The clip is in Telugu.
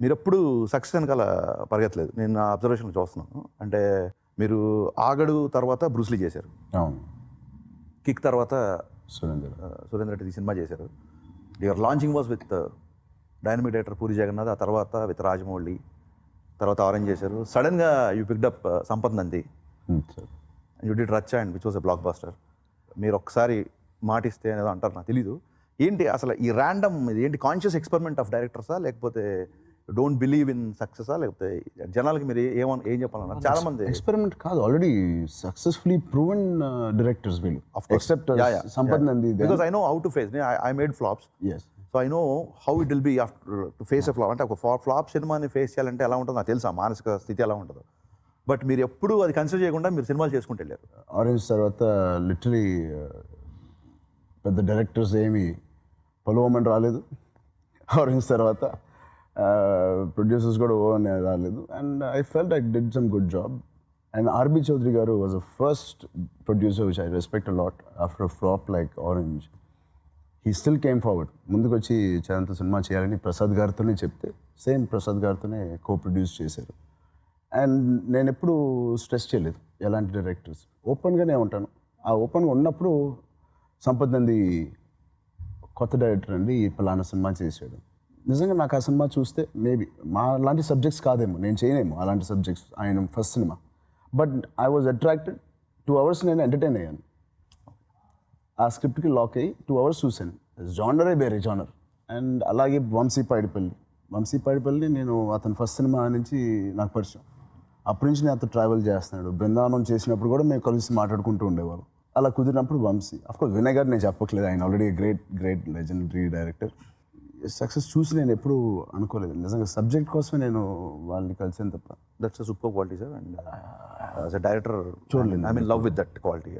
మీరెప్పుడు సక్సెస్ వెనకాల పరిగెత్తలేదు. నేను నా అబ్జర్వేషన్ చూస్తున్నాను. అంటే మీరు 'ఆగడు' తర్వాత బ్రూస్లీ చేశారు. అవును. 'కిక్' తర్వాత సురేందర్. సురేందర్ రెడ్డి సినిమా చేశారు. Your launching was with dynamic director Puri Jagannath, ఆ తర్వాత విత్ రాజమౌళి, తర్వాత ఆరెంజ్ చేశారు. సడన్గా you picked up Sampath Nandi, sir. You did Racha and which was a blockbuster. మీరు ఒక్కసారి మాటిస్తే అనేదో అంటారు, నాకు తెలీదు. ఏంటి అసలు ఈ ర్యాండమ్ ఇది ఏంటి? కాన్షియస్ ఎక్స్పెరిమెంట్ ఆఫ్ డైరెక్టర్సా, లేకపోతే డోంట్ బిలీవ్ ఇన్ సక్సెసా, లేకపోతే జనాలకి మీరు ఏం చెప్పాలన్నారు? చాలా మంది ఎక్స్పెరిమెంట్ కాదు, ఆల్రెడీ సక్సెస్ఫుల్లీ ప్రూవెన్ డైరెక్టర్స్ వీళ్ళు. Except Sampath Nandi. Because I know how to face. I made flops, so I know how it will be after to face a flop. అంటే ఒక ఫ్లాప్ సినిమాని ఫేస్ చేయాలంటే ఎలా ఉంటుందో నాకు తెలుసు, ఆ మానసిక స్థితి ఎలా ఉంటుందో. బట్ మీరు ఎప్పుడు అది కన్సిడర్ చేయకుండా మీరు సినిమాలు చేసుకుంటూ వెళ్ళారు. ఆరెంజ్ తర్వాత లిటరలీ పెద్ద డైరెక్టర్స్ ఏమి పలువమని రాలేదు. ఆరెంజ్ తర్వాత ప్రొడ్యూసర్స్ కూడా ఓన్ రాలేదు. And I felt I did some good job. And RB Choudary గారు was a first producer which I respect a lot after a flop like Orange. He still came forward. ముందుకు వచ్చి చరణ్తో సినిమా చేయాలని ప్రసాద్ గారితోనే చెప్తే సేమ్ ప్రసాద్ గారితోనే కో ప్రొడ్యూస్ చేశారు. అండ్ నేను ఎప్పుడు స్ట్రెస్ చేయలేదు ఎలాంటి డైరెక్టర్స్, ఓపెన్గానే ఉంటాను. ఆ ఓపెన్గా ఉన్నప్పుడు సంపత్ నంది కొత్త డైరెక్టర్ అండి, ఈ పలానా సినిమా చేశాడు. నిజంగా నాకు ఆ సినిమా చూస్తే మేబీ మా అలాంటి సబ్జెక్ట్స్ కాదేమో, నేను చేయనేమో అలాంటి సబ్జెక్ట్స్. ఆయన first cinema, but I was attracted. 2 hours నేను ఎంటర్టైన్ అయ్యాను. ఆ స్క్రిప్ట్కి లాక్ అయ్యి 2 hours చూశాను. జానరే వేరే జానర్. అండ్ అలాగే వంశీ పైడిపల్లి నేను అతని ఫస్ట్ సినిమా నుంచి నాకు పరిచయం. అప్పటి నుంచి నేను అతను ట్రావెల్ చేస్తున్నాడు. బృందావనం చేసినప్పుడు కూడా మేము కలిసి మాట్లాడుకుంటూ ఉండేవాళ్ళం. అలా కుదిరినప్పుడు వంశీ. అఫ్కోర్స్ వినయ్ గారు నేను చెప్పట్లేదు, ఆయన already great legendary director. Success చూసి నేను ఎప్పుడూ అనుకోలేదు. నిజంగా సబ్జెక్ట్ కోసమే నేను వాళ్ళని కలిసాను తప్ప. That's a super quality sir. And as a director చూడలేదు. I mean love with that quality.